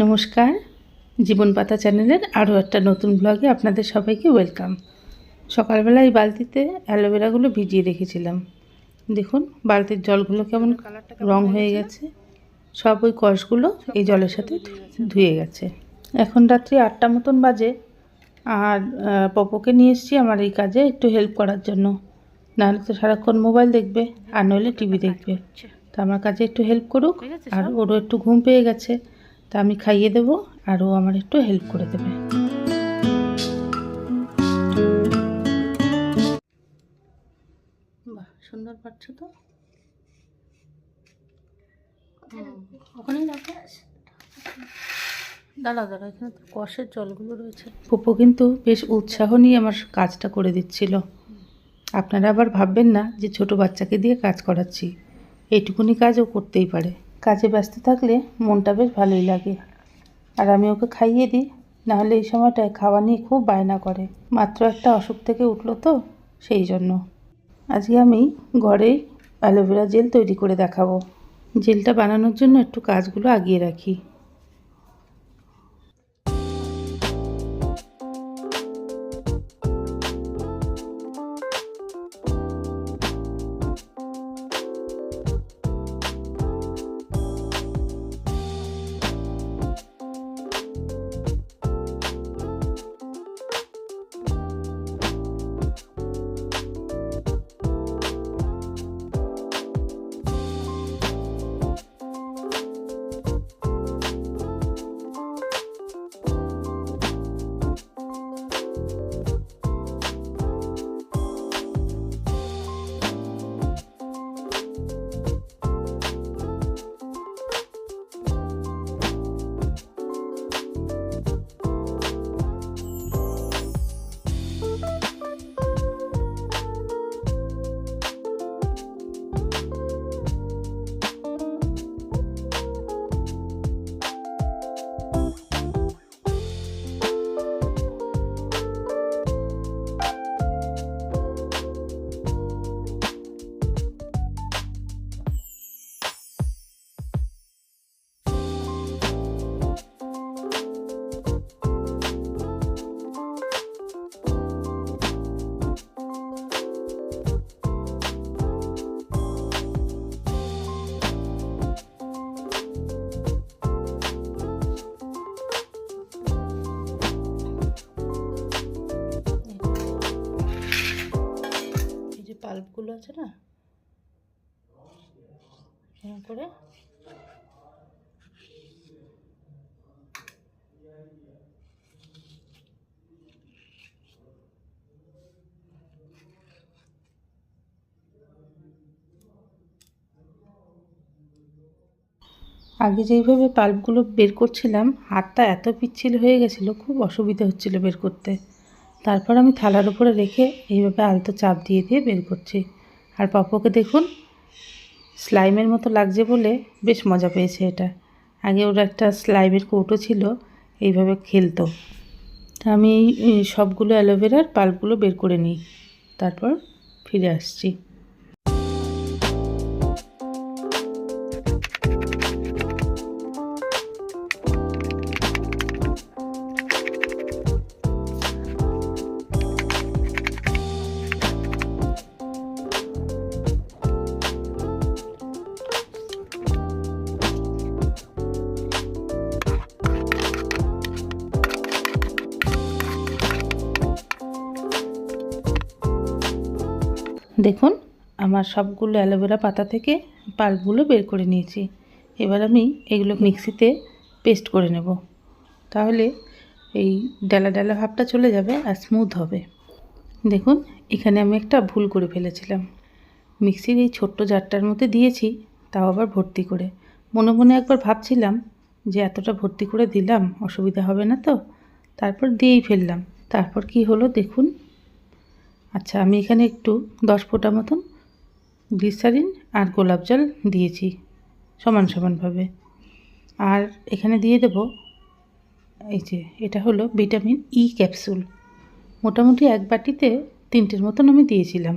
নমস্কার, জীবন পাতা চ্যানেলের আরও একটা নতুন ব্লগে আপনাদের সবাইকে ওয়েলকাম। সকালবেলা এই বালতিতে অ্যালোভেরাগুলো ভিজিয়ে রেখেছিলাম। দেখুন বালতির জলগুলো কেমন রং হয়ে গেছে, সব ওই কষগুলো এই জলের সাথে ধুয়ে গেছে। এখন রাত্রি 8টা মতন বাজে, আর পপোকে নিয়ে এসেছি আমার এই কাজে একটু হেল্প করার জন্য। নাহলে তো সারাক্ষণ মোবাইল দেখবে আর নইলে টিভি দেখবে। তো আমার কাজে একটু হেল্প করুক, আর ওরও একটু ঘুম পেয়ে গেছে, তা আমি খাইয়ে দেবো আর ও আমার একটু হেল্প করে দেবে। বাহ, সুন্দর পাচ্ছ তো। ওখানেই রাখো, দাঁড়া এখানে তো কষের জলগুলো রয়েছে। পপো কিন্তু বেশ উৎসাহ নিয়ে আমার কাজটা করে দিচ্ছিল। আপনারা আবার ভাববেন না যে ছোট বাচ্চাকে দিয়ে কাজ করাচ্ছি, এইটুকুনি কাজও করতেই পারে। কাজে ব্যস্ত থাকলে মনটা বেশ ভালোই লাগে। আর আমি ওকে খাইয়ে দিই, নাহলে এই সময়টায় খাওয়া নিয়ে খুব বায়না করে। মাত্র একটা অসুখ থেকে উঠলো তো, সেই জন্য আজকে আমি ঘরেই অ্যালোভেরা জেল তৈরি করে দেখাবো। জেলটা বানানোর জন্য একটু কাজগুলো আগিয়ে রাখি। বাল্বগুলো আছে না, এরকম করে আগে যেইভাবে বাল্বগুলো বের করছিলাম, হাতটা এত পিচ্ছিল হয়ে গেছিলো, খুব অসুবিধা হচ্ছিল বের করতে। তারপর আমি থালার উপরে রেখে এইভাবে আলতো চাপ দিয়ে দিয়ে বের করছি। আর পপোকে দেখুন, স্লাইমের মতো লাগছে বলে বেশ মজা পেয়েছে এটা। আগে ওর একটা স্লাইমের কৌটো ছিল, এইভাবে খেলতো। আমি এই সবগুলো অ্যালোভেরার পাল্পগুলো বের করে নিই, তারপর ফিরে আসছি। দেখুন আমার সবগুলো অ্যালোভেরা পাতা থেকে পাল্পগুলো বের করে নিয়েছি। এবার আমি এগুলো মিক্সিতে পেস্ট করে নেব, তাহলে এই ডালা ডালা ভাবটা চলে যাবে আর স্মুথ হবে। দেখুন এখানে আমি একটা ভুল করে ফেলেছিলাম, মিক্সির এই ছোট্ট জারটার মধ্যে দিয়েছি, তাও আবার ভর্তি করে। মনে মনে একবার ভাবছিলাম যে এতটা ভর্তি করে দিলাম অসুবিধা হবে না তো, তারপর দিয়েই ফেললাম। তারপর কি হলো দেখুন। আচ্ছা, আমি এখানে একটু 10 ফোঁটা মতন গ্লিসারিন আর গোলাপ জল দিয়েছি সমান সমানভাবে। আর এখানে দিয়ে দেব এই যে, এটা হলো ভিটামিন ই ক্যাপসুল। মোটামুটি এক বাটিতে 3টের মতন আমি দিয়েছিলাম।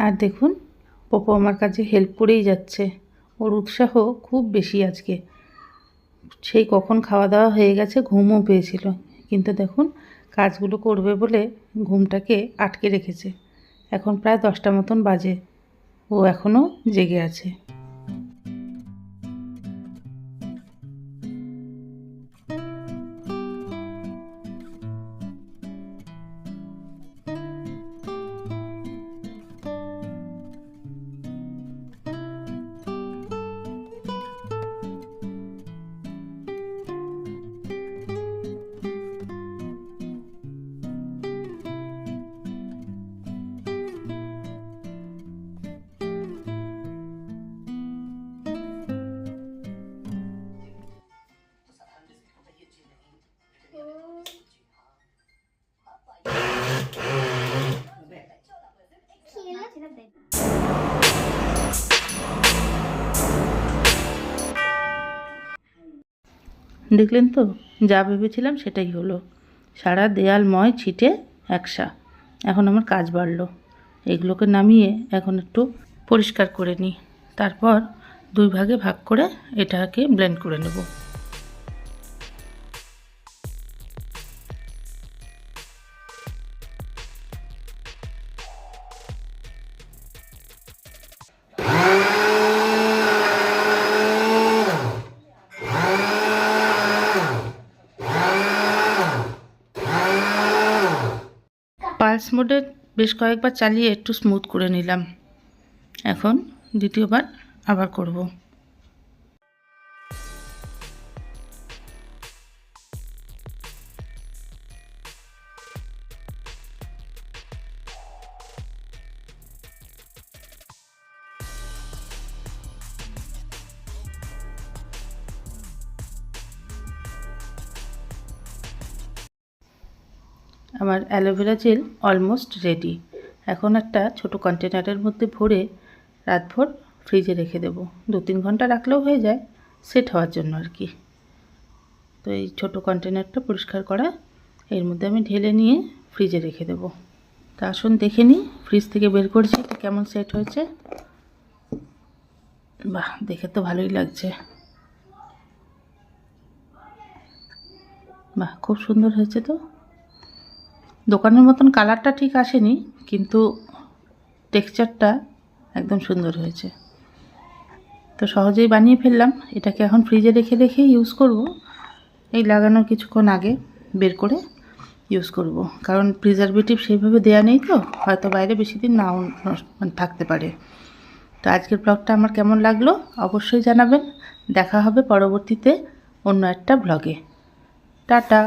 আর দেখুন পপো আমার কাছে হেল্প করেই যাচ্ছে, ওর উৎসাহ খুব বেশি আজকে। সেই কখন খাওয়া দাওয়া হয়ে গেছে, ঘুমও পেয়েছিল, কিন্তু দেখুন কাজগুলো করবে বলে ঘুমটাকে আটকে রেখেছে। এখন প্রায় 10টা মতন বাজে, ও এখনও জেগে আছে। দেখলেন তো, যা ভেবেছিলাম সেটাই হলো। সারা দেয়ালময় ছিটে একসা। এখন আমার কাজ বাড়লো। এগুলোকে নামিয়ে এখন একটু পরিষ্কার করে নিই, তারপর 2 ভাগে ভাগ করে এটাকে ব্লেন্ড করে নেব। পালস মোডে বেশ কয়েকবার চালিয়ে একটু স্মুথ করে নিলাম। এখন দ্বিতীয়বার আবার করব। আমার অ্যালোভেরা জেল অলমোস্ট রেডি। এখন একটা ছোট কন্টেনারের মধ্যে ভরে রাতভর ফ্রিজে রেখে দেবো। 2-3 ঘন্টা রাখলেও হয়ে যায়, সেট হওয়ার জন্য আর কি। তো এই ছোট কন্টেনারটা পরিষ্কার করা, এর মধ্যে আমি ঢেলে নিয়ে ফ্রিজে রেখে দেবো। তা আসুন দেখে নিই ফ্রিজ থেকে বের করছি এটা কেমন সেট হয়েছে। বাহ, দেখে তো ভালোই লাগছে। বাহ, খুব সুন্দর হয়েছে তো। দোকানের মতন কালারটা ঠিক আসেনি, কিন্তু টেক্সচারটা একদম সুন্দর হয়েছে। তো সহজেই বানিয়ে ফেললাম। এটাকে এখন ফ্রিজে রেখে রেখে ইউজ করব। এই লাগানোর কিছুক্ষণ আগে বের করে ইউজ করব, কারণ প্রিজারভেটিভ সেইভাবে দেয়া নেই, তো হয়তো বাইরে বেশি দিন নাও থাকতে পারে। তো আজকের ব্লগটা আমার কেমন লাগলো অবশ্যই জানাবেন। দেখা হবে পরবর্তীতে অন্য একটা ব্লগে। টাটা।